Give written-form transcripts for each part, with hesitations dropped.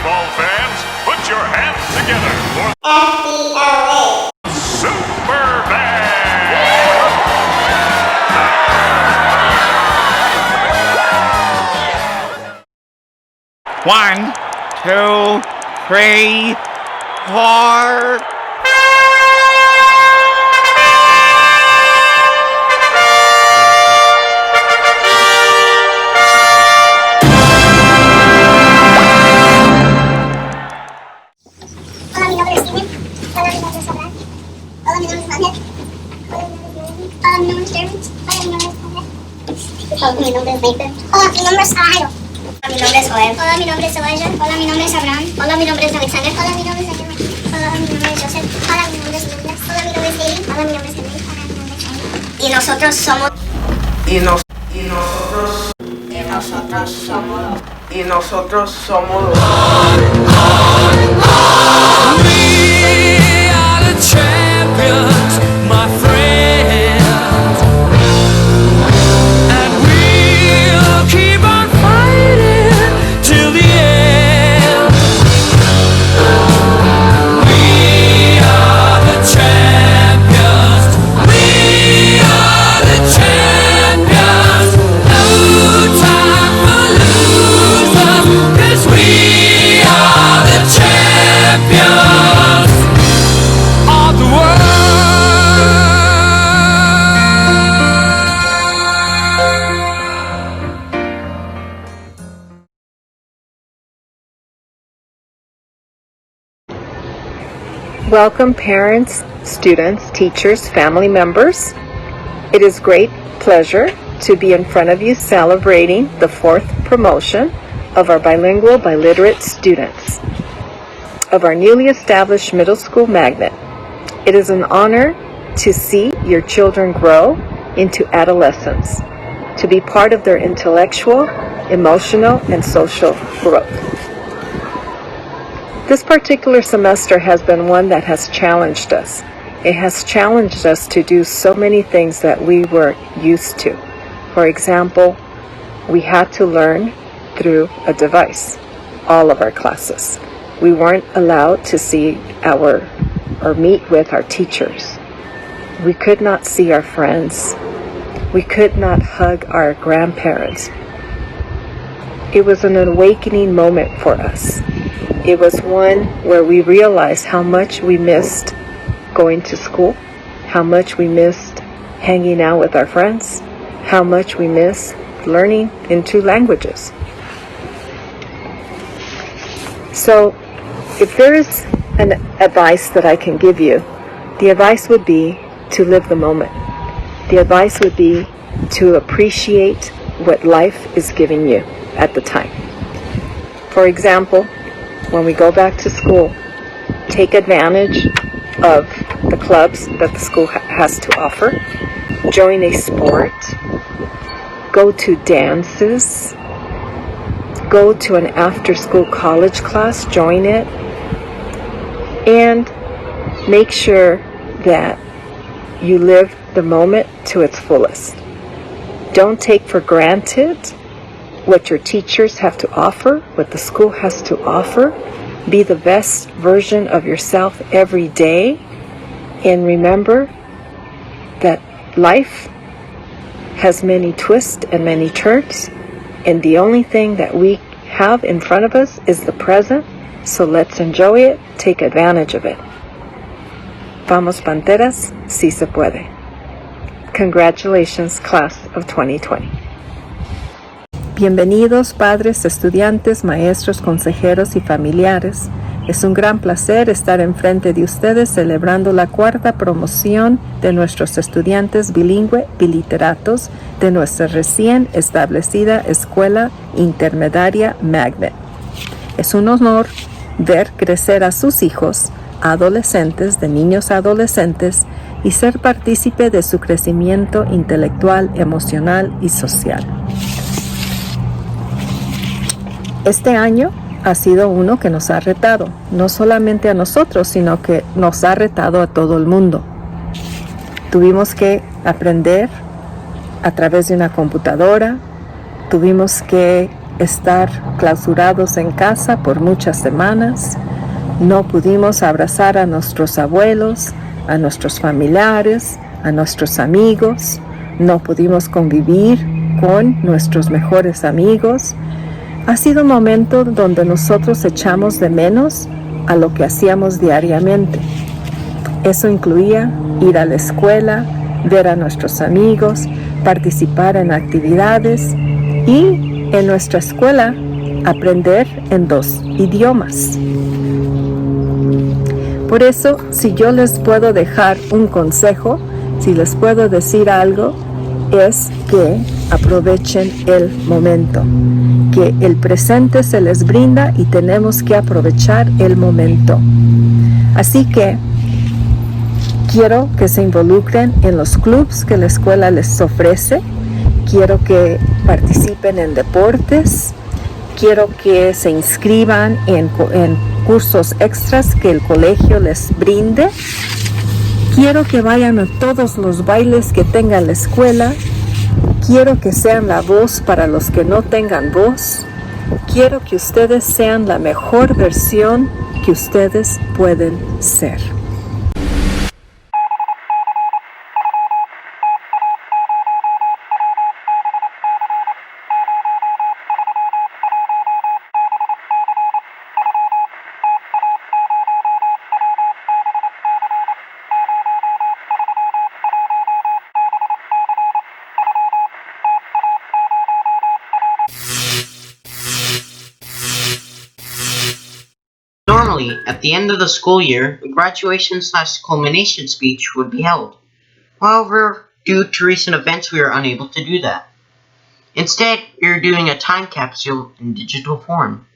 Football fans, put your hands together for FDLA. Super Band! 1, 2, 3, 4. Hola, mi nombre es Steven. Hola, mi nombre es Abraham. Hola, mi nombre es Daniel. Hola, mi nombre es Jeremy. Hola, mi nombre es Javier. Hola, mi nombre es Nathan. Hola, mi nombre es Jairo. Hola, mi nombre es Joel. Hola, mi nombre es Elijah. Hola, mi nombre es Abraham. Hola, mi nombre es Alexander. Hola, mi nombre es Daniel. Hola, mi nombre es Joseph. Hola, mi nombre es Douglas. Hola, mi nombre es Lily. Hola, mi nombre es Henry. Hola, mi nombre es Shane. Y nosotros somos... Y nosotros somos We are the champions, my friends, and we'll keep on fighting till the end. We are the champions. We are the champions. No time for losers, 'cause we are the champions of the world. Welcome parents, students, teachers, family members. It is great pleasure to be in front of you celebrating the 4th promotion of our bilingual, biliterate students of our newly established middle school magnet. It is an honor to see your children grow into adolescence, to be part of their intellectual, emotional, and social growth. This particular semester has been one that has challenged us. It has challenged us to do so many things that we were used to. For example, we had to learn through a device, all of our classes. We weren't allowed to see or meet with our teachers. We could not see our friends. We could not hug our grandparents. It was an awakening moment for us. It was one where we realized how much we missed going to school, how much we missed hanging out with our friends, how much we missed learning in 2 languages. So, if there is an advice that I can give you, the advice would be to live the moment. The advice would be to appreciate what life is giving you at the time. For example, when we go back to school, take advantage of the clubs that the school has to offer. Join a sport. Go to dances. Go to an after-school college class. Join it. And make sure that you live the moment to its fullest. Don't take for granted what your teachers have to offer, what the school has to offer. Be the best version of yourself every day. And remember that life has many twists and many turns. And the only thing that we have in front of us is the present. So let's enjoy it, take advantage of it. Vamos Panteras, sí se puede. Congratulations, class of 2020. Bienvenidos padres, estudiantes, maestros, consejeros y familiares. Es un gran placer estar enfrente de ustedes celebrando la 4ª promoción de nuestros estudiantes bilingüe biliteratos de nuestra recién establecida Escuela Intermedia Magnet. Es un honor ver crecer a sus hijos, adolescentes, de niños a adolescentes, y ser partícipe de su crecimiento intelectual, emocional y social. Este año ha sido uno que nos ha retado, no solamente a nosotros, sino que nos ha retado a todo el mundo. Tuvimos que aprender a través de una computadora, tuvimos que estar clausurados en casa por muchas semanas. No pudimos abrazar a nuestros abuelos, a nuestros familiares, a nuestros amigos. No pudimos convivir con nuestros mejores amigos. Ha sido un momento donde nosotros echamos de menos a lo que hacíamos diariamente. Eso incluía ir a la escuela, ver a nuestros amigos, participar en actividades y en nuestra escuela aprender en 2 idiomas. Por eso, si yo les puedo dejar un consejo, si les puedo decir algo, es que aprovechen el momento, que el presente se les brinda y tenemos que aprovechar el momento. Así que quiero que se involucren en los clubs que la escuela les ofrece, quiero que participen en deportes, quiero que se inscriban en cursos extras que el colegio les brinde, quiero que vayan a todos los bailes que tenga la escuela, quiero que sean la voz para los que no tengan voz, quiero que ustedes sean la mejor versión que ustedes pueden ser. Normally, at the end of the school year, a graduation/culmination speech would be held. However, due to recent events, we are unable to do that. Instead, we are doing a time capsule in digital form.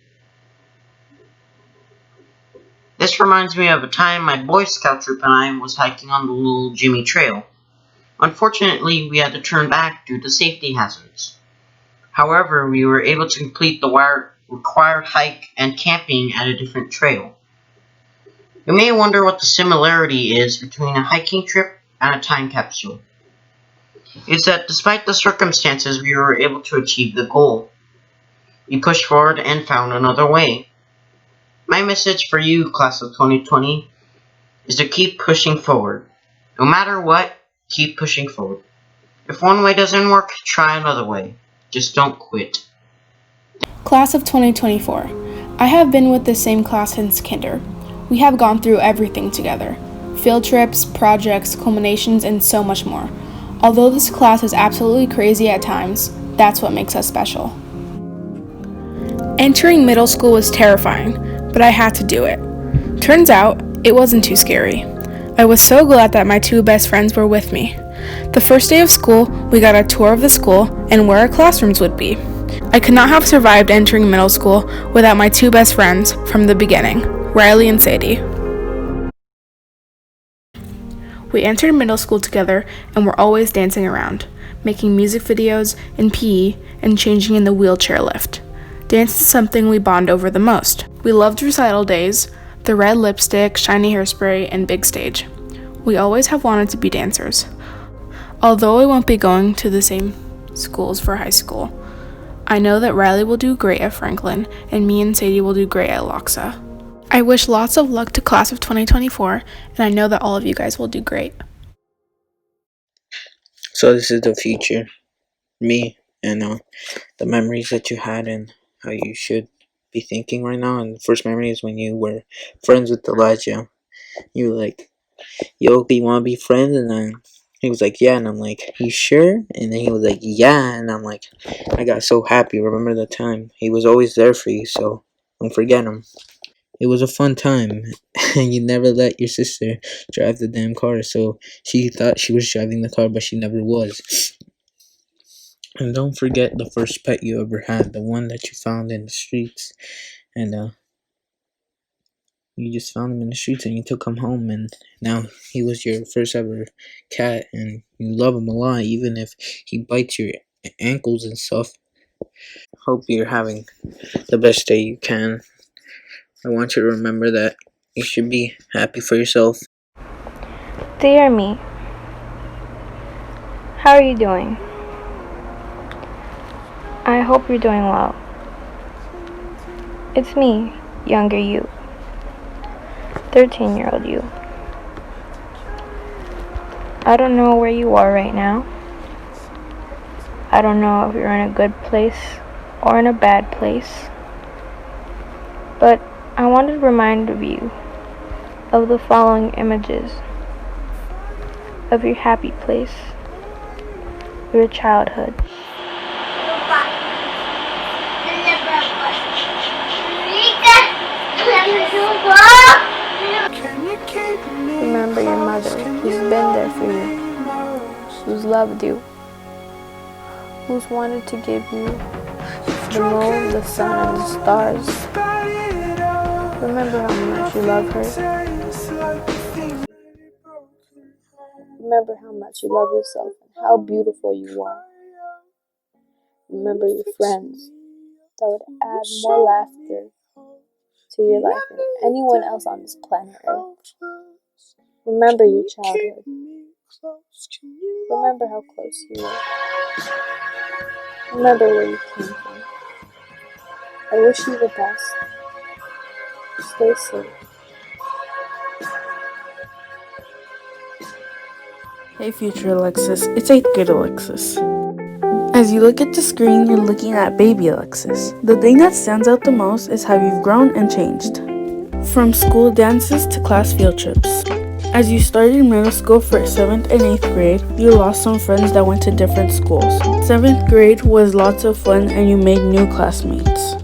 This reminds me of a time my Boy Scout troop and I was hiking on the Little Jimmy Trail. Unfortunately, we had to turn back due to safety hazards. However, we were able to complete the required hike and camping at a different trail. You may wonder what the similarity is between a hiking trip and a time capsule. It's that despite the circumstances, we were able to achieve the goal. We pushed forward and found another way. My message for you, class of 2020, is to keep pushing forward. No matter what, keep pushing forward. If one way doesn't work, try another way. Just don't quit. Class of 2024. I have been with the same class since kinder. We have gone through everything together. Field trips, projects, culminations, and so much more. Although this class is absolutely crazy at times, that's what makes us special. Entering middle school was terrifying, but I had to do it. Turns out, it wasn't too scary. I was so glad that my 2 best friends were with me. The first day of school, we got a tour of the school and where our classrooms would be. I could not have survived entering middle school without my 2 best friends from the beginning, Riley and Sadie. We entered middle school together and were always dancing around, making music videos in PE and changing in the wheelchair lift. Dance is something we bond over the most. We loved recital days, the red lipstick, shiny hairspray, and big stage. We always have wanted to be dancers. Although we won't be going to the same schools for high school, I know that Riley will do great at Franklin, and me and Sadie will do great at Loxa. I wish lots of luck to class of 2024, and I know that all of you guys will do great. So this is the future, me, and the memories that you had and how you should be thinking right now. And the first memory is when you were friends with Elijah. You were like, yo, do you want to be friends? And then he was like, yeah. And I'm like, you sure? And then he was like, yeah. And I'm like, I got so happy. Remember the time? He was always there for you, so don't forget him. It was a fun time. And you never let your sister drive the damn car, so she thought she was driving the car, but she never was. And don't forget the first pet you ever had, the one that you found in the streets. And you just found him in the streets and you took him home, and now he was your first ever cat, and you love him a lot, even if he bites your ankles and stuff. Hope you're having the best day you can. I want you to remember that you should be happy for yourself. Dear me, how are you doing? I hope you're doing well. It's me, younger you, 13-year-old you. I don't know where you are right now. I don't know if you're in a good place or in a bad place. But I wanted to remind you of the following images of your happy place, your childhood. Remember your mother, who's been there for you, who's loved you, who's wanted to give you the moon, the sun, and the stars. Remember how much you love her. Remember how much you love yourself and how beautiful you are. Remember your friends that would add more laughter to your life than anyone else on this planet Earth. Remember your childhood. Remember how close you were. Remember where you came from. I wish you the best. Stay safe. Hey future Alexis, it's 8th grade Alexis. As you look at the screen, you're looking at baby Alexis. The thing that stands out the most is how you've grown and changed. From school dances to class field trips. As you started middle school for 7th and 8th grade, you lost some friends that went to different schools. 7th grade was lots of fun and you made new classmates.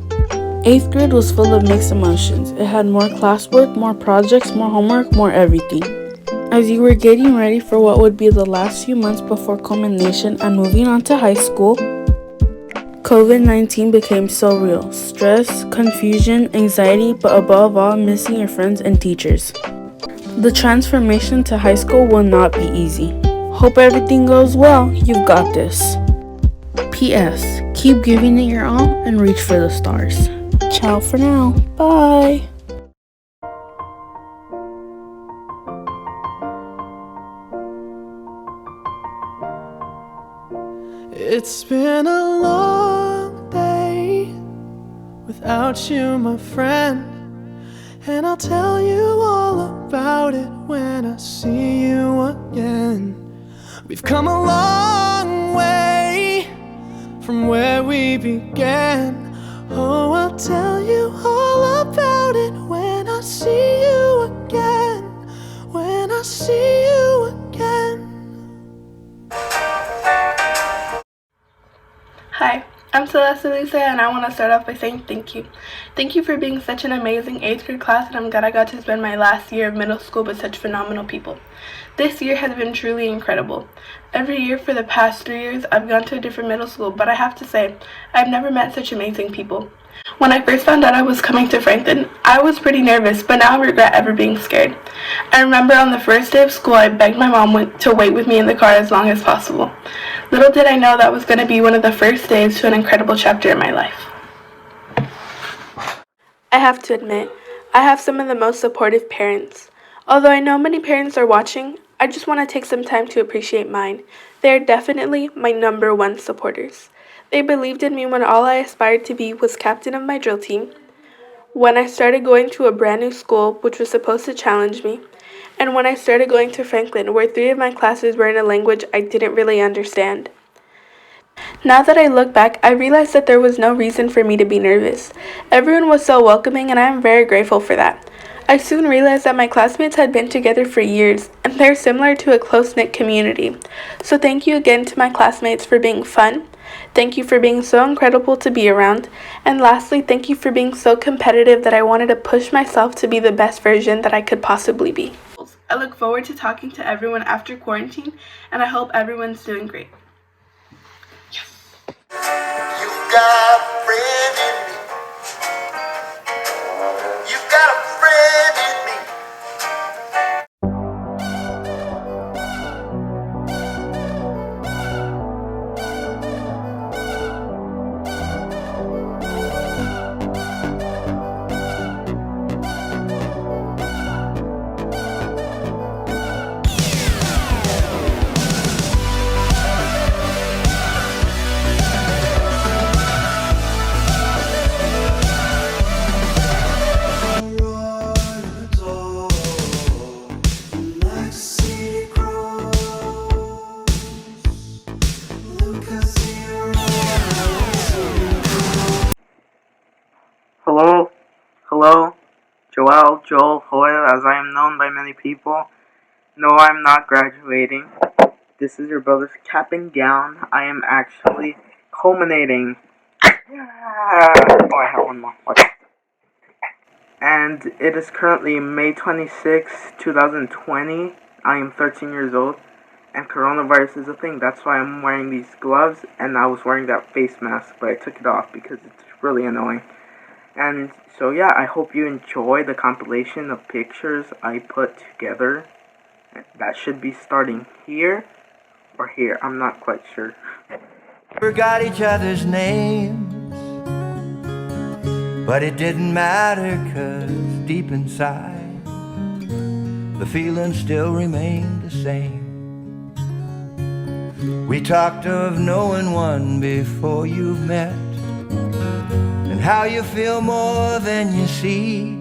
8th grade was full of mixed emotions. It had more classwork, more projects, more homework, more everything. As you were getting ready for what would be the last few months before culmination and moving on to high school, COVID-19 became so real. Stress, confusion, anxiety, but above all, missing your friends and teachers. The transformation to high school will not be easy. Hope everything goes well. You've got this. P.S. Keep giving it your all and reach for the stars. Ciao for now. Bye. It's been a long day without you, my friend, and I'll tell you all about it when I see you again. We've come a long way from where we began. Oh, I'll tell you all about it when I see you again. When I see you again. Hi, I'm Celeste Lisa, and I want to start off by saying thank you. Thank you for being such an amazing 8th grade class, and I'm glad I got to spend my last year of middle school with such phenomenal people. This year has been truly incredible. Every year for the past 3 years, I've gone to a different middle school, but I have to say, I've never met such amazing people. When I first found out I was coming to Franklin, I was pretty nervous, but now I regret ever being scared. I remember on the first day of school, I begged my mom to wait with me in the car as long as possible. Little did I know that was going to be one of the first days to an incredible chapter in my life. I have to admit, I have some of the most supportive parents. Although I know many parents are watching, I just want to take some time to appreciate mine. They are definitely my #1 supporters. They believed in me when all I aspired to be was captain of my drill team, when I started going to a brand new school which was supposed to challenge me, and when I started going to Franklin, where 3 of my classes were in a language I didn't really understand. Now that I look back, I realized that there was no reason for me to be nervous. Everyone was so welcoming, and I am very grateful for that. I soon realized that my classmates had been together for years, and they're similar to a close-knit community. So thank you again to my classmates for being fun. Thank you for being so incredible to be around. And lastly, thank you for being so competitive that I wanted to push myself to be the best version that I could possibly be. I look forward to talking to everyone after quarantine, and I hope everyone's doing great. You got a friend in me. You got a friend in me. Hello, Joel Hoyle, as I am known by many people. No, I'm not graduating. This is your brother's cap and gown. I am actually culminating. Yeah. Oh, I have one more. Okay. And it is currently May 26, 2020. I am 13 years old. And coronavirus is a thing. That's why I'm wearing these gloves. And I was wearing that face mask, but I took it off because it's really annoying. And so yeah, I hope you enjoy the compilation of pictures I put together. That should be starting here or here. I'm not quite sure. Forgot each other's names, but it didn't matter, 'cause deep inside the feeling still remained the same. We talked of knowing one before you've met, and how you feel more than you see,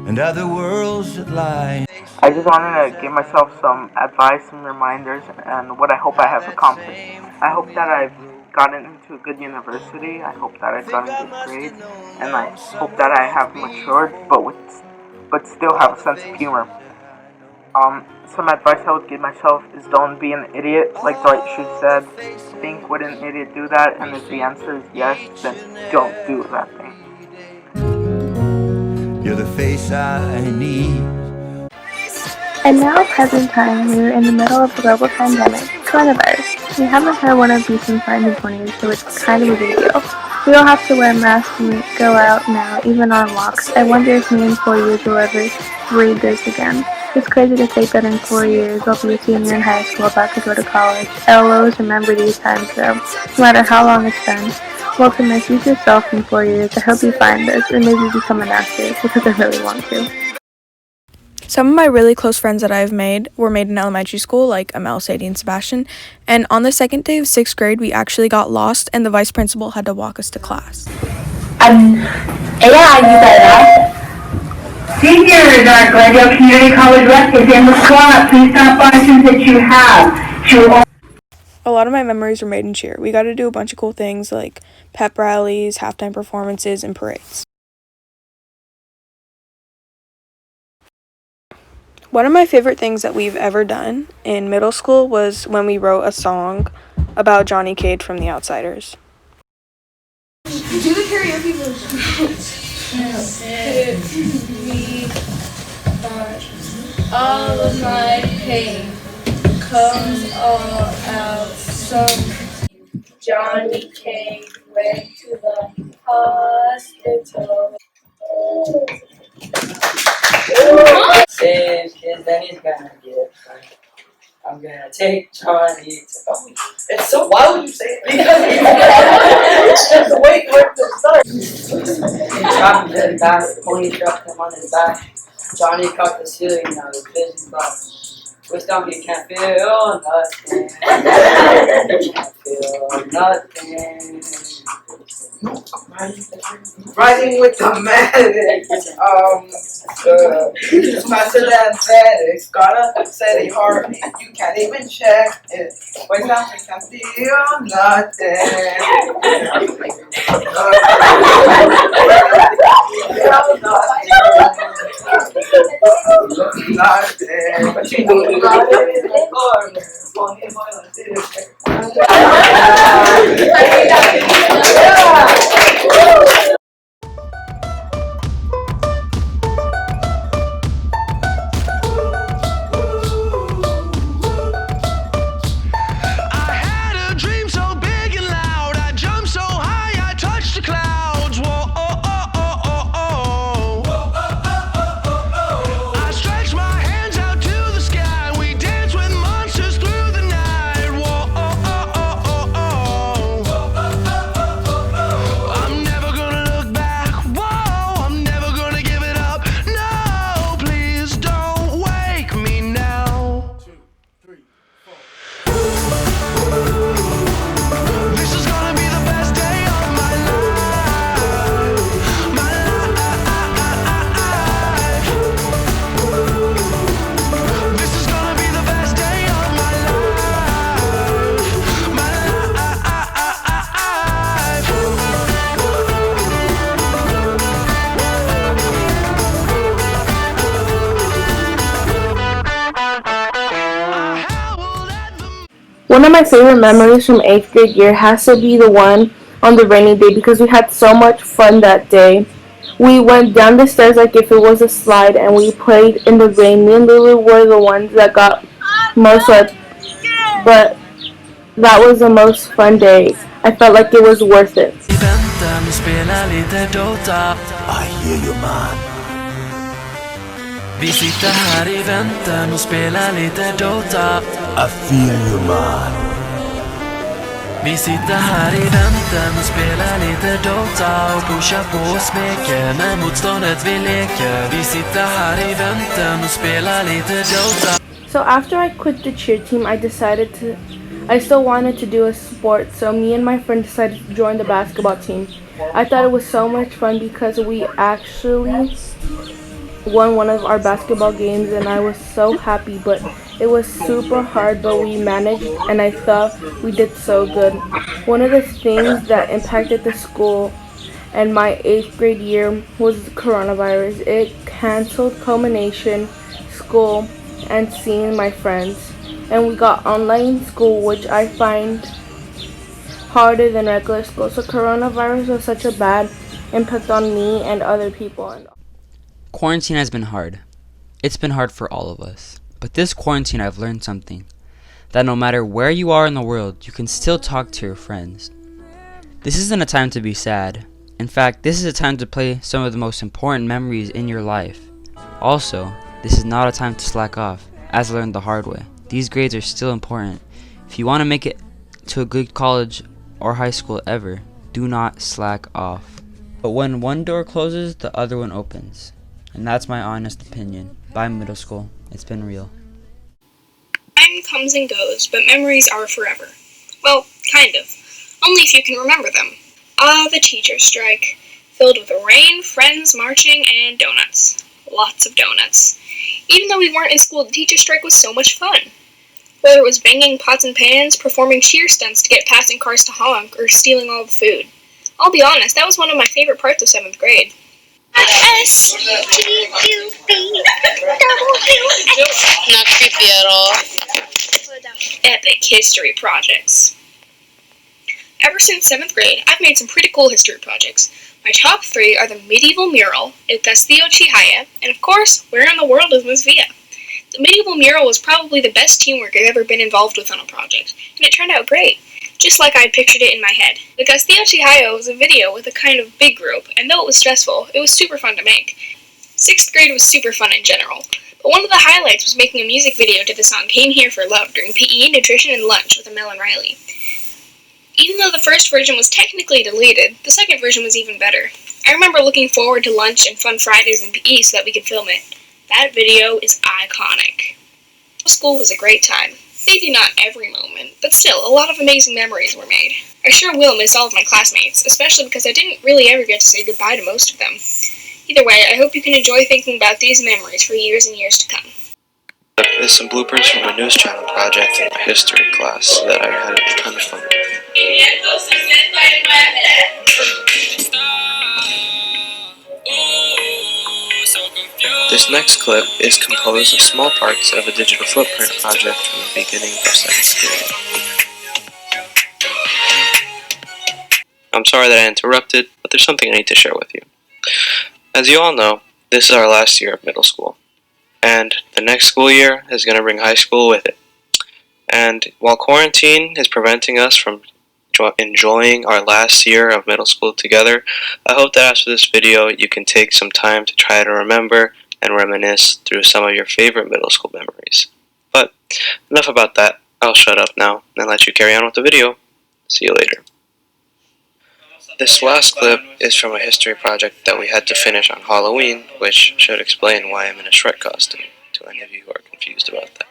and other worlds that lie. I just wanted to give myself some advice and reminders and what I hope I have accomplished. I hope that I've gotten into a good university. I hope that I've gotten good grades, and I hope that I have matured, but still have a sense of humor. Some advice I would give myself is don't be an idiot, like Dwight Schrute said. Think, would an idiot do that? And if the answer is yes, then don't do that thing. You're the face I need. And now, present time, we are in the middle of a global pandemic, coronavirus. We haven't had one of these since 1920s, so it's kind of a big deal. We all have to wear masks when we go out now, even on walks. I wonder if me in 4 years will ever read this again. It's crazy to think that in 4 years I'll be a senior in high school about to go to college. I'll always remember these times though, no matter how long it's been. Well, to my future self in 4 years, I hope you find this, or maybe become an actor, because I really want to. Some of my really close friends that I've made were made in elementary school, like Amel, Sadie, and Sebastian. And on the second day of 6th grade, we actually got lost, and the vice principal had to walk us to class. Yeah, you better. Seniors at Glendale Community College West is in the squad. Please stop by that you have. A lot of my memories were made in cheer. We got to do a bunch of cool things like pep rallies, halftime performances, and parades. One of my favorite things that we've ever done in middle school was when we wrote a song about Johnny Cade from The Outsiders. Do the karaoke version. All of my pain comes all out. So Johnny Cade went to the hospital. Save kids, then he's gonna get fine. I'm gonna take Johnny to. Oh, it's so. Why would you say it? Because just wait for it to start. Johnny did that. The pony dropped him on his back. Johnny caught the ceiling. Now his vision's gone. With Donkey can't feel nothing. Can't feel nothing. Riding with the medic. It's faster than FedEx. Got a steady heartbeat. You can't even check it. Wait now, I can't feel nothing. But you don't got it in the corner. Only violence is. I stretched my hands out to the sky. We danced One of my favorite memories from 8th grade year has to be the one on the rainy day because we had so much fun that day. We went down the stairs like if it was a slide and we played in the rain. Me and Lulu were the ones that got most wet, but that was the most fun day. I felt like it was worth it. I hear you, man. Vi sitter här i väntan och spelar lite Dota. I feel you, man. Vi sitter här i väntan och spelar lite Dota och pushar på och smeker när motståndet vi leker. Vi sitter här i väntan och spelar lite Dota. So after I quit the cheer team, I still wanted to do a sport, so me and my friend decided to join the basketball team. I thought it was so much fun because we actually won one of our basketball games and I was so happy, but it was super hard, but we managed and I thought we did so good. One of the things that impacted the school and my 8th grade year was coronavirus. It canceled Culmination, school, and seeing my friends. And we got online school, which I find harder than regular school. So coronavirus was such a bad impact on me and other people. Quarantine has been hard. It's been hard for all of us. But this quarantine I've learned something. That no matter where you are in the world, you can still talk to your friends. This isn't a time to be sad. In fact, this is a time to play some of the most important memories in your life. Also, this is not a time to slack off, as I learned the hard way. These grades are still important. If you want to make it to a good college or high school ever, do not slack off. But when one door closes, the other one opens. And that's my honest opinion. Bye, middle school. It's been real. Time comes and goes, but memories are forever. Well, kind of. Only if you can remember them. Ah, the teacher strike. Filled with rain, friends marching, and donuts. Lots of donuts. Even though we weren't in school, the teacher strike was so much fun. Whether it was banging pots and pans, performing cheer stunts to get passing cars to honk, or stealing all the food. I'll be honest, that was one of my favorite parts of 7th grade. Not creepy at all. Epic history projects. Ever since 7th grade, I've made some pretty cool history projects. My top 3 are the medieval mural at Castillo Chihaya, and of course, where in the world is Miss Villa? The medieval mural was probably the best teamwork I've ever been involved with on a project, and it turned out great, just like I pictured it in my head. The Castillo Chihaya was a video with a kind of big group, and though it was stressful, it was super fun to make. 6th grade was super fun in general, but one of the highlights was making a music video to the song Came Here for Love during PE, Nutrition, and Lunch with Mel and Riley. Even though the first version was technically deleted, the second version was even better. I remember looking forward to lunch and fun Fridays in PE so that we could film it. That video is iconic. School was a great time. Maybe not every moment, but still, a lot of amazing memories were made. I sure will miss all of my classmates, especially because I didn't really ever get to say goodbye to most of them. Either way, I hope you can enjoy thinking about these memories for years and years to come. There's some bloopers from a news channel project in my history class that I had a ton of fun with. This next clip is composed of small parts of a digital footprint project from the beginning of 7th grade. I'm sorry that I interrupted, but there's something I need to share with you. As you all know, this is our last year of middle school, and the next school year is going to bring high school with it. And while quarantine is preventing us from enjoying our last year of middle school together, I hope that after this video you can take some time to try to remember and reminisce through some of your favorite middle school memories. But enough about that. I'll shut up now and let you carry on with the video. See you later. This last clip is from a history project that we had to finish on Halloween, which should explain why I'm in a Shrek costume, to any of you who are confused about that.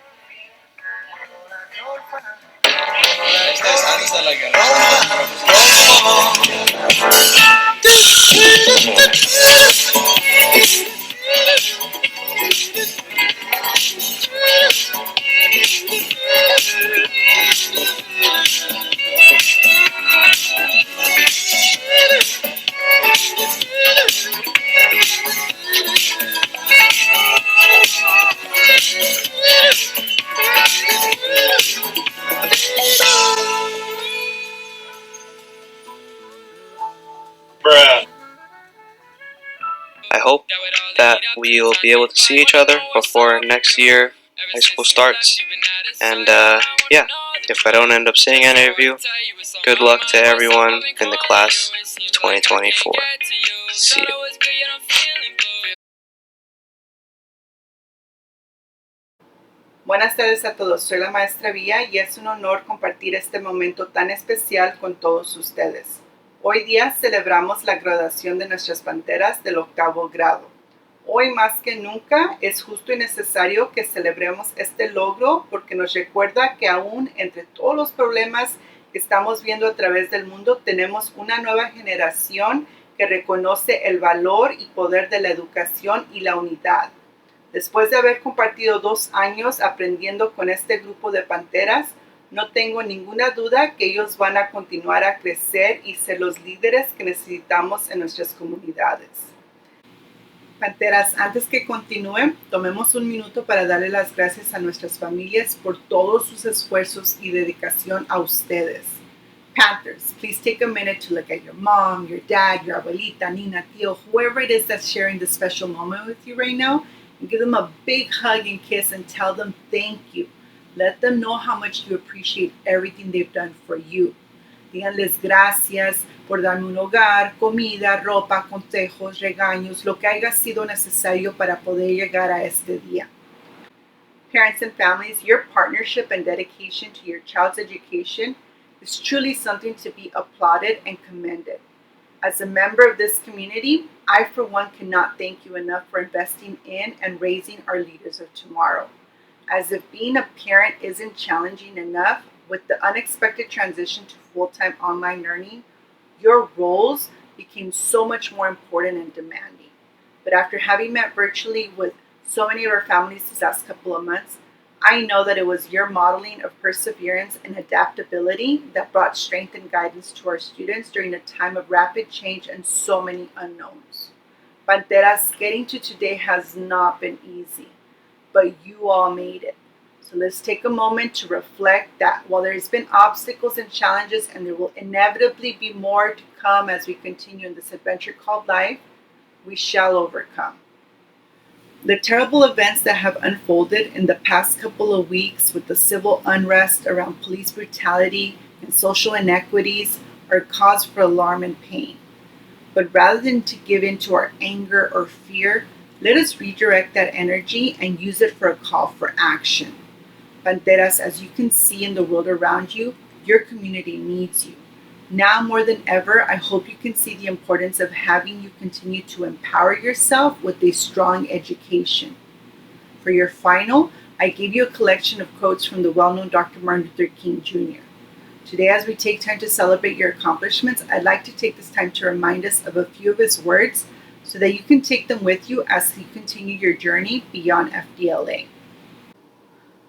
hope that we'll be able to see each other before next year high school starts. And yeah, if I don't end up seeing any of you, good luck to everyone in the class of 2024. See you. Buenas tardes a todos, soy la maestra Villa y es un honor compartir este momento tan especial con todos ustedes. Hoy día celebramos la graduación de nuestras panteras del 8º grado. Hoy más que nunca es justo y necesario que celebremos este logro porque nos recuerda que aún entre todos los problemas que estamos viendo a través del mundo tenemos una nueva generación que reconoce el valor y poder de la educación y la unidad. Después de haber compartido 2 años aprendiendo con este grupo de panteras, no tengo ninguna duda que ellos van a continuar a crecer y ser los líderes que necesitamos en nuestras comunidades. Panteras, antes que continúen, tomemos un minuto para darle las gracias a nuestras familias por todos sus esfuerzos y dedicación a ustedes. Panthers, please take a minute to look at your mom, your dad, your abuelita, nina, tío, whoever it is that's sharing this special moment with you right now, and give them a big hug and kiss and tell them thank you. Let them know how much you appreciate everything they've done for you. Díganles gracias por darme un hogar, comida, ropa, consejos, regaños, lo que haya sido necesario para poder llegar a este día. Parents and families, your partnership and dedication to your child's education is truly something to be applauded and commended. As a member of this community, I for one cannot thank you enough for investing in and raising our leaders of tomorrow. As if being a parent isn't challenging enough, with the unexpected transition to full-time online learning, your roles became so much more important and demanding. But after having met virtually with so many of our families these last couple of months, I know that it was your modeling of perseverance and adaptability that brought strength and guidance to our students during a time of rapid change and so many unknowns. Panteras, getting to today has not been easy, but you all made it. So let's take a moment to reflect that while there's been obstacles and challenges, and there will inevitably be more to come as we continue in this adventure called life, we shall overcome. The terrible events that have unfolded in the past couple of weeks with the civil unrest around police brutality and social inequities are cause for alarm and pain. But rather than to give in to our anger or fear, let us redirect that energy and use it for a call for action. Panteras, as you can see in the world around you, your community needs you. Now more than ever, I hope you can see the importance of having you continue to empower yourself with a strong education. For your final, I gave you a collection of quotes from the well-known Dr. Martin Luther King Jr. Today, as we take time to celebrate your accomplishments, I'd like to take this time to remind us of a few of his words so that you can take them with you as you continue your journey beyond FDLA.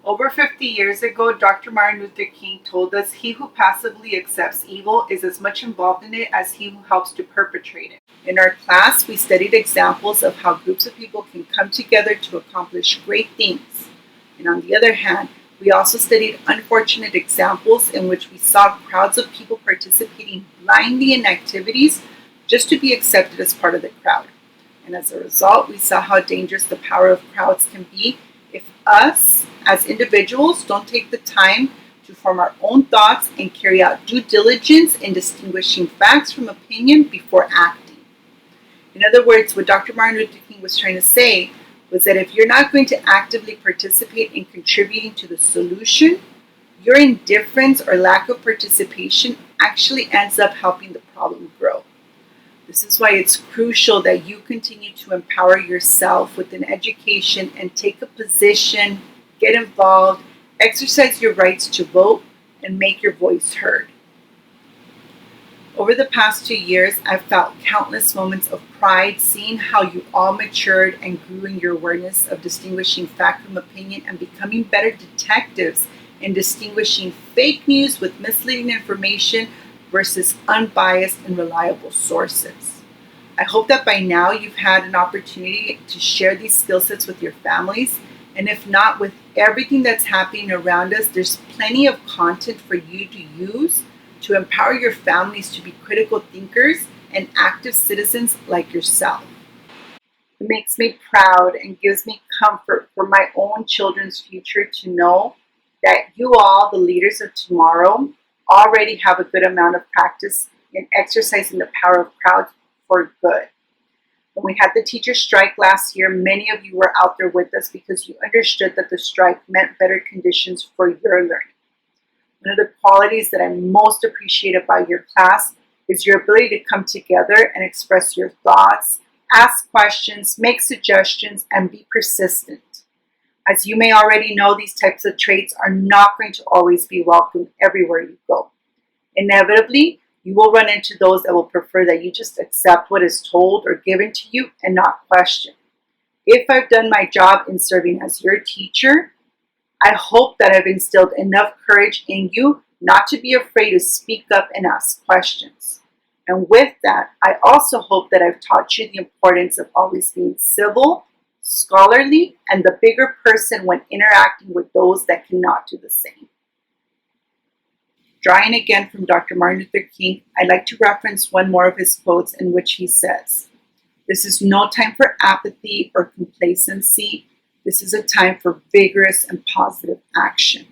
Over 50 years ago, Dr. Martin Luther King told us, "He who passively accepts evil is as much involved in it as he who helps to perpetrate it." In our class, we studied examples of how groups of people can come together to accomplish great things. And on the other hand, we also studied unfortunate examples in which we saw crowds of people participating blindly in activities just to be accepted as part of the crowd. And as a result, we saw how dangerous the power of crowds can be if us, as individuals, don't take the time to form our own thoughts and carry out due diligence in distinguishing facts from opinion before acting. In other words, what Dr. Martin Luther King was trying to say was that if you're not going to actively participate in contributing to the solution, your indifference or lack of participation actually ends up helping the problem grow. This is why it's crucial that you continue to empower yourself with an education and take a position, get involved, exercise your rights to vote, and make your voice heard. Over the past 2 years, I've felt countless moments of pride seeing how you all matured and grew in your awareness of distinguishing fact from opinion and becoming better detectives in distinguishing fake news with misleading information versus unbiased and reliable sources. I hope that by now you've had an opportunity to share these skill sets with your families, and if not, with everything that's happening around us, there's plenty of content for you to use to empower your families to be critical thinkers and active citizens like yourself. makes me proud and gives me comfort for my own children's future to know that you all, the leaders of tomorrow, already have a good amount of practice in exercising the power of crowds for good. When we had the teacher strike last year, many of you were out there with us because you understood that the strike meant better conditions for your learning. One of the qualities that I most appreciate about your class is your ability to come together and express your thoughts, ask questions, make suggestions, and be persistent. As you may already know, these types of traits are not going to always be welcome everywhere you go. Inevitably, you will run into those that will prefer that you just accept what is told or given to you and not question. If I've done my job in serving as your teacher, I hope that I've instilled enough courage in you not to be afraid to speak up and ask questions. And with that, I also hope that I've taught you the importance of always being civil, scholarly, and the bigger person when interacting with those that cannot do the same. Drawing again from Dr. Martin Luther King, I'd like to reference one more of his quotes in which he says, "This is no time for apathy or complacency. This is a time for vigorous and positive action."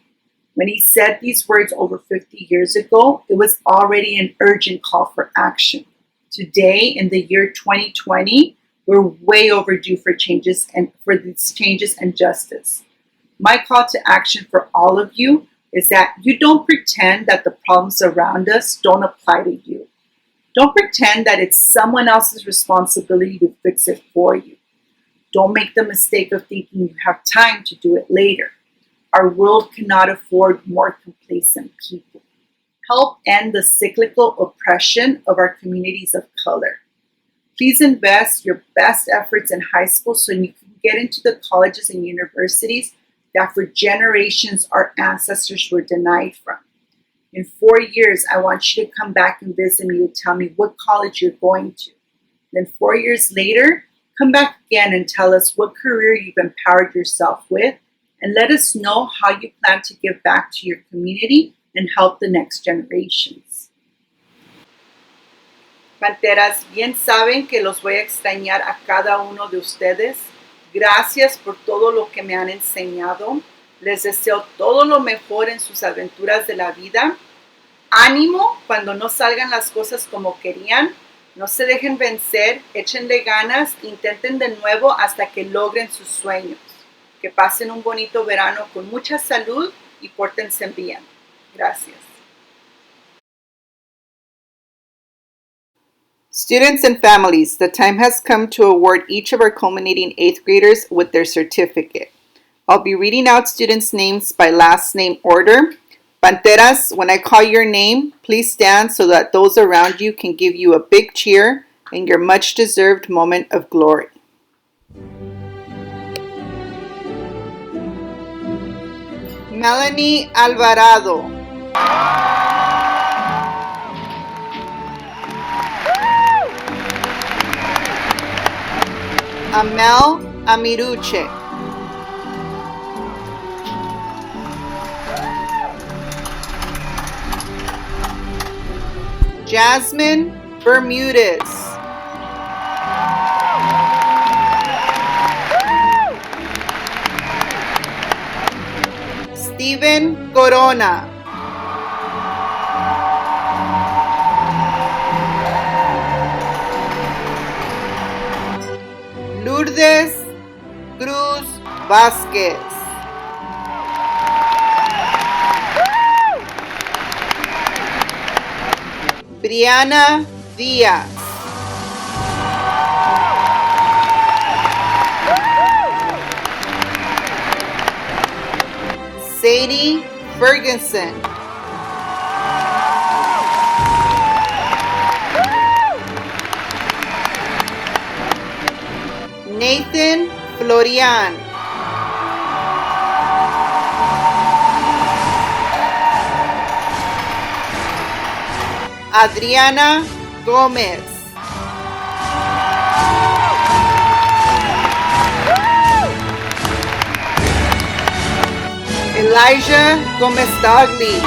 When he said these words over 50 years ago, it was already an urgent call for action. Today, in the year 2020, we're way overdue for changes and for these changes and justice. My call to action for all of you is that you don't pretend that the problems around us don't apply to you. Don't pretend that it's someone else's responsibility to fix it for you. Don't make the mistake of thinking you have time to do it later. Our world cannot afford more complacent people. Help end the cyclical oppression of our communities of color. Please invest your best efforts in high school so you can get into the colleges and universities that for generations our ancestors were denied from. In 4 years, I want you to come back and visit me and tell me what college you're going to. Then 4 years later, come back again and tell us what career you've empowered yourself with, and let us know how you plan to give back to your community and help the next generations. Panteras, bien saben que los voy a extrañar a cada uno de ustedes. Gracias por todo lo que me han enseñado. Les deseo todo lo mejor en sus aventuras de la vida. Ánimo cuando no salgan las cosas como querían. No se dejen vencer, échenle ganas, intenten de nuevo hasta que logren sus sueños. Que pasen un bonito verano con mucha salud y pórtense bien. Gracias. Students and families, the time has come to award each of our culminating 8th graders with their certificate. I'll be reading out students' names by last name order. Panteras, when I call your name, please stand so that those around you can give you a big cheer in your much-deserved moment of glory. Melanie Alvarado. Amel Amiruche. Jasmine Bermudez. Steven Corona. Lourdes Cruz Vázquez. Brianna Díaz. Sadie Ferguson. Nathan Florian. Adriana Gómez. Elijah Gómez Dogly.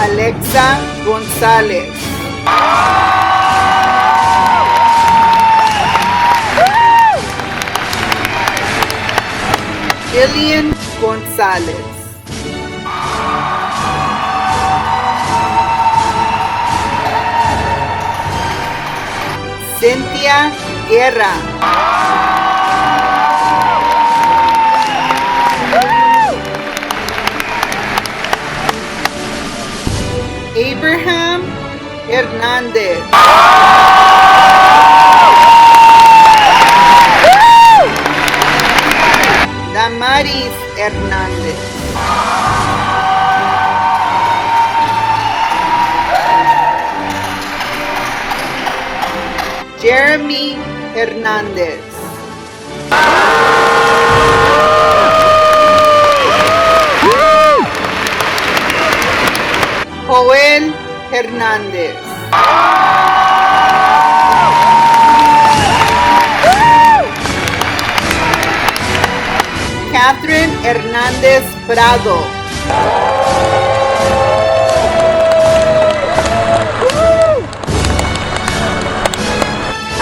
Alexa Gonzalez. Jillian Gonzalez. Cynthia Guerra. Abraham Hernandez. Damaris Hernandez. Jeremy Hernandez. Joel Hernandez. Catherine Hernandez Prado.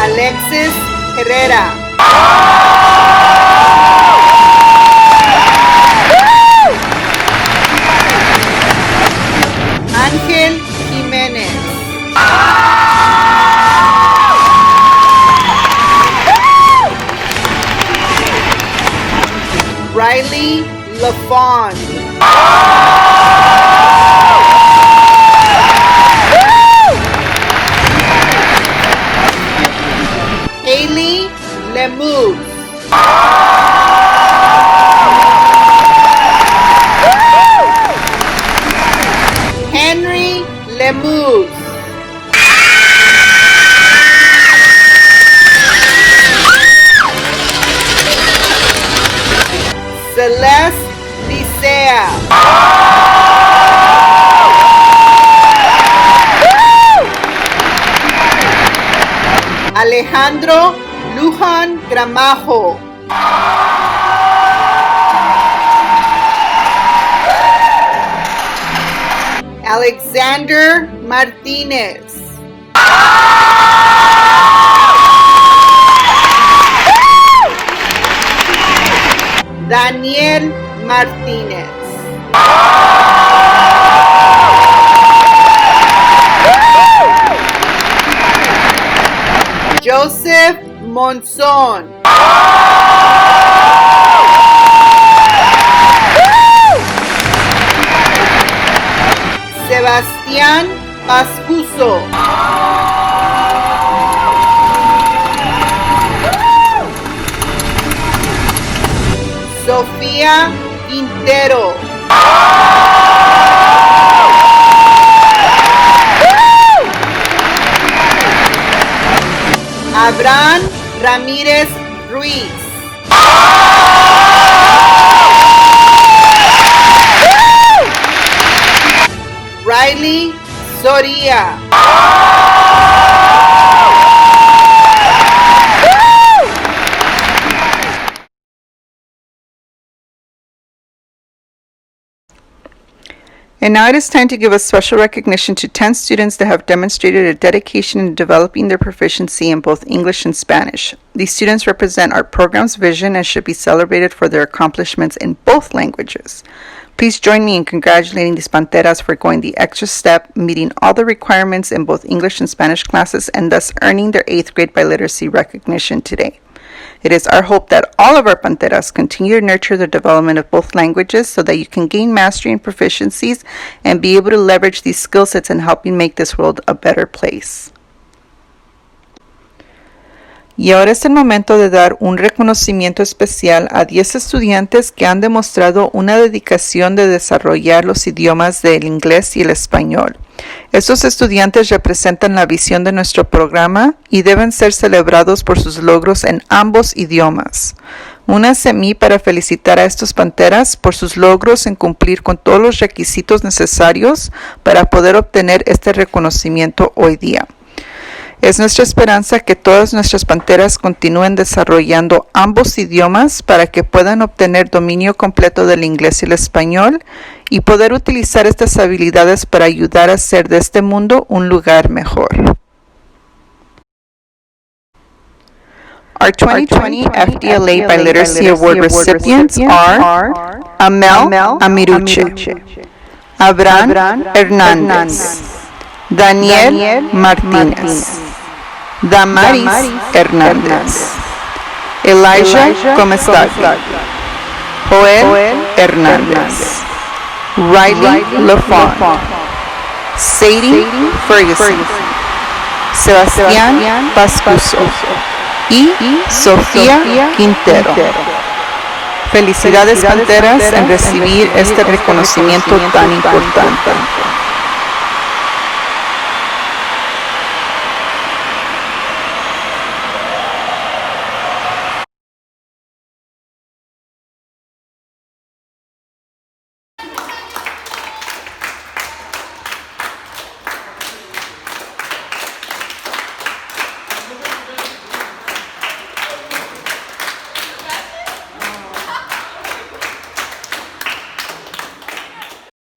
Alexis Herrera. Ángel Jiménez. Riley LaFawn. Haley Lemus. Henry Lemus. Celeste Licea. Alejandro Lujan Gramajo. Alexander Martinez. Daniel Martinez. Joseph Monzon. Sebastián Pascuso. Sofía Quintero. Abraham Ramírez Ruiz. Riley Soria. And now it is time to give a special recognition to 10 students that have demonstrated a dedication in developing their proficiency in both English and Spanish. These students represent our program's vision and should be celebrated for their accomplishments in both languages. Please join me in congratulating these Panteras for going the extra step, meeting all the requirements in both English and Spanish classes, and thus earning their 8th grade biliteracy recognition today. It is our hope that all of our Panteras continue to nurture the development of both languages so that you can gain mastery and proficiencies and be able to leverage these skill sets in helping make this world a better place. Y ahora es el momento de dar un reconocimiento especial a 10 estudiantes que han demostrado una dedicación de desarrollar los idiomas del inglés y el español. Estos estudiantes representan la visión de nuestro programa y deben ser celebrados por sus logros en ambos idiomas. Únanse a mí para felicitar a estos Panteras por sus logros en cumplir con todos los requisitos necesarios para poder obtener este reconocimiento hoy día. Es nuestra esperanza que todas nuestras panteras continúen desarrollando ambos idiomas para que puedan obtener dominio completo del inglés y el español y poder utilizar estas habilidades para ayudar a hacer de este mundo un lugar mejor. Our 2020 FDLA by Literacy Award recipients are Amel Amiruche, Abraham Hernández, Daniel Martínez, Damaris Hernández, Elijah Comestagli, Joel Hernández, Riley Lafont, Sadie Ferguson, Sebastián Pascuso y Sofía Quintero. Felicidades, Panteras, en recibir este reconocimiento tan importante.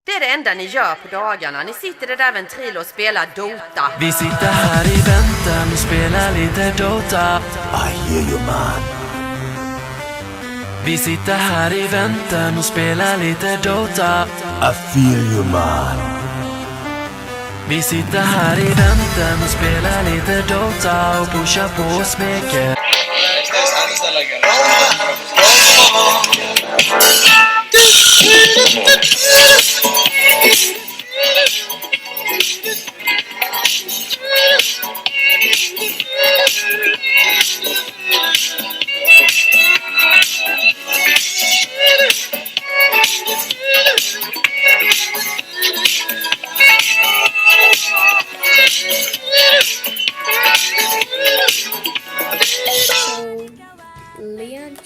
Det är det enda ni gör på dagarna. Ni sitter i det där ventrilo och spelar Dota. Vi sitter här i väntan och spelar lite Dota. I hear you man. Vi sitter här i väntan och spelar lite Dota. I feel you man. Vi sitter här i väntan och spelar lite Dota och pushar på och smeker. Leon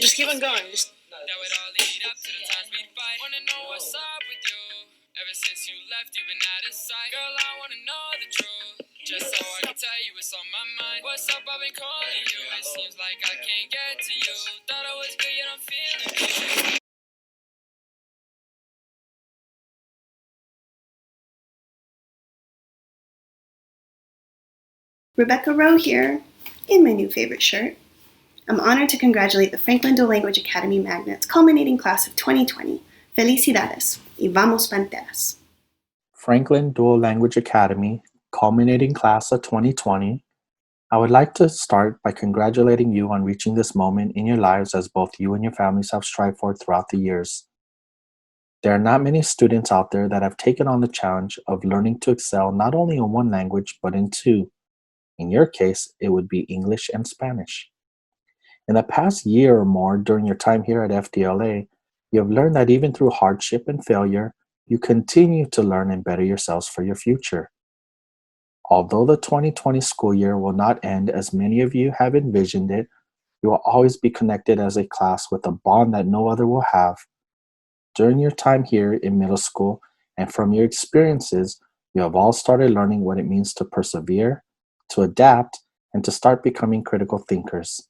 Just keep on going. Just... Ever since you left, you've been out of sight. Girl, I wanna know the truth. Just so I can tell you what's on my mind. What's up, I've been calling you. It seems like I can't get to you. Thought I was good, yet I'm feeling you. Rebecca Rowe here, in my new favorite shirt. I'm honored to congratulate the Franklin Dual Language Academy Magnets culminating class of 2020. Felicidades y vamos Panteras. Franklin Dual Language Academy, culminating class of 2020, I would like to start by congratulating you on reaching this moment in your lives as both you and your families have strived for throughout the years. There are not many students out there that have taken on the challenge of learning to excel not only in one language but in two. In your case, it would be English and Spanish. In the past year or more during your time here at FDLA, you have learned that even through hardship and failure, you continue to learn and better yourselves for your future. Although the 2020 school year will not end as many of you have envisioned it, you will always be connected as a class with a bond that no other will have. During your time here in middle school and from your experiences, you have all started learning what it means to persevere, to adapt, and to start becoming critical thinkers.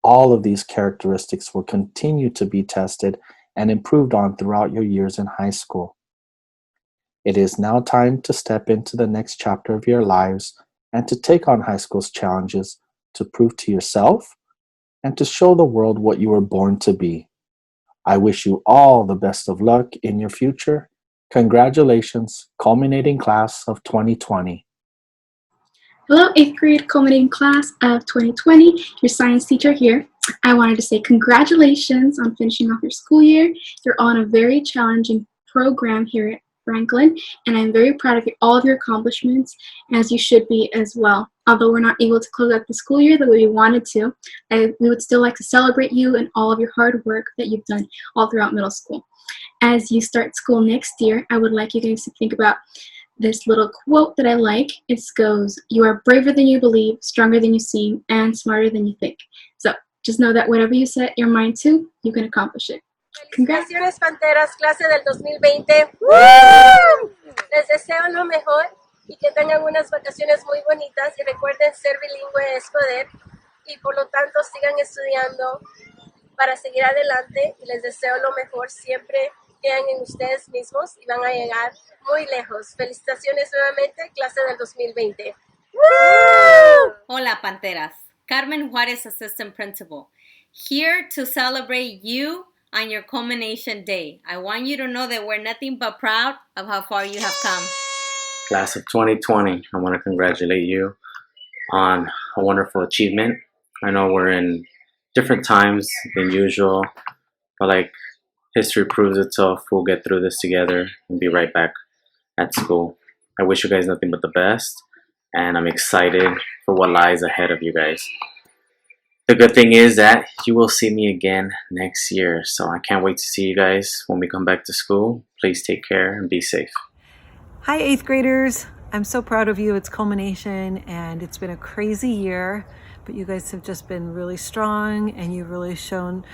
All of these characteristics will continue to be tested and improved on throughout your years in high school. It is now time to step into the next chapter of your lives and to take on high school's challenges to prove to yourself and to show the world what you were born to be. I wish you all the best of luck in your future. Congratulations, culminating class of 2020. Hello, 8th grade culminating class of 2020, your science teacher here. I wanted to say congratulations on finishing off your school year. You're on a very challenging program here at Franklin, and I'm very proud of all of your accomplishments, as you should be as well. Although we're not able to close out the school year the way we wanted to, we would still like to celebrate you and all of your hard work that you've done all throughout middle school. As you start school next year, I would like you guys to think about this little quote that I like. It goes, "You are braver than you believe, stronger than you seem, and smarter than you think." So just know that whatever you set your mind to, you can accomplish it. Felicitaciones Panteras, clase del 2020. ¡Woo! Les deseo lo mejor y que tengan unas vacaciones muy bonitas y recuerden ser bilingüe es poder y por lo tanto sigan estudiando para seguir adelante y les deseo lo mejor. Siempre crean en ustedes mismos y van a llegar muy lejos. Felicitaciones nuevamente, clase del 2020. ¡Woo! Hola Panteras, Carmen Juárez, Assistant Principal, here to celebrate you on your culmination day. I want you to know that we're nothing but proud of how far you have come. Class of 2020, I want to congratulate you on a wonderful achievement. I know we're in different times than usual, but like history proves itself, we'll get through this together and be right back at school. I wish you guys nothing but the best, and I'm excited for what lies ahead of you guys. The good thing is that you will see me again next year, so I can't wait to see you guys when we come back to school. Please take care and be safe. Hi 8th graders, I'm so proud of you. It's culmination and it's been a crazy year, but you guys have just been really strong and you've really shown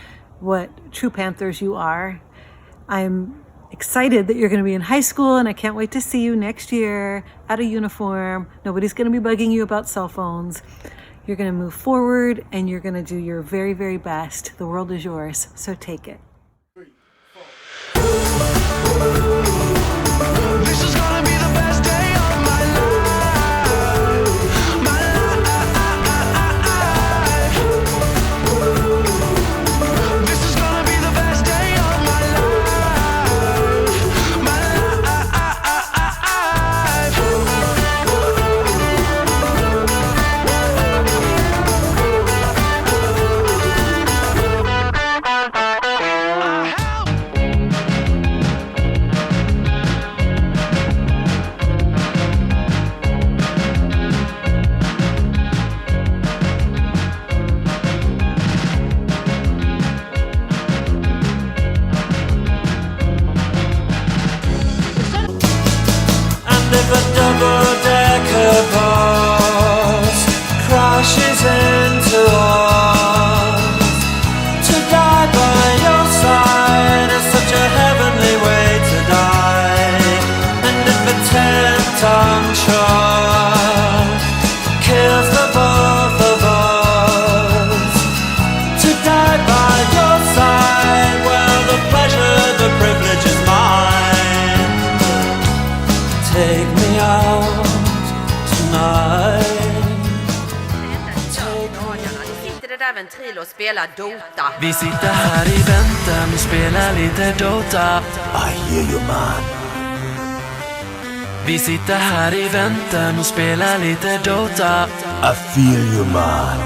what true Panthers you are. I'm excited that you're going to be in high school and I can't wait to see you next year out of uniform. Nobody's going to be bugging you about cell phones. You're going to move forward and you're going to do your very, very best. The world is yours, so take it. This is gonna be the best day of my life. My life. This is gonna be the best day of my life. My if a double-decker bus crashes into us, to die by your side is such a heavenly way to die. And if a 10-ton truck kills the both of us, to die by your side, well, the pleasure, the privilege is mine. Take me out tonight. Ja, ni sitter det där vid en tril och spela Dota. Vi sitter här i väntan och spelar lite Dota. I hear you man. Vi sitter här i väntan och spelar lite Dota. I feel you man.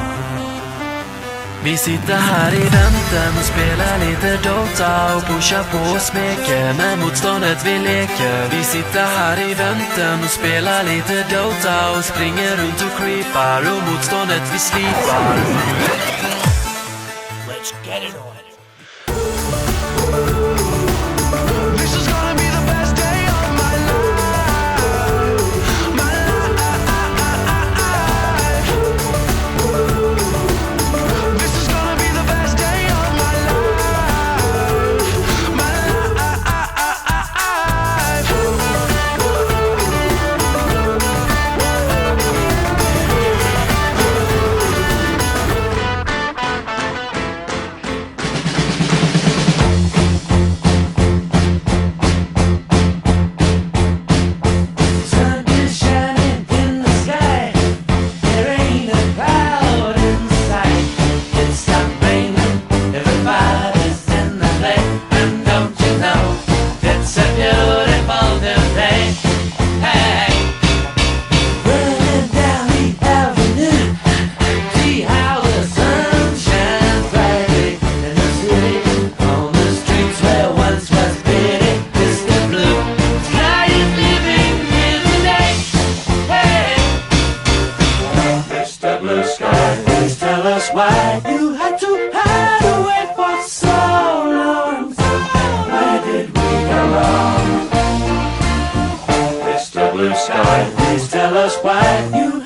Vi sitter här i väntan och spelar lite Dota och pushar på och smeker med motståndet vi leker. Vi sitter här i väntan och spelar lite Dota och springer runt och creepar och motståndet vi slipar. Let's get it on. This is gonna be the best day of my life. My life. This is gonna be the best day of my life. My sun is shining in the sky. There ain't a cloud in sight. It stopped raining. Everybody's in the play. And don't you know it's a beautiful new day? Hey, running down the avenue. See how the sun shines brightly in the city. On the streets where once was pity, distant blue. Sky is living here today. Hey, Mr. Blue Sky, please tell us why you had to hide away for so long. Where did we go wrong? Mr. Blue Sky, please tell us why you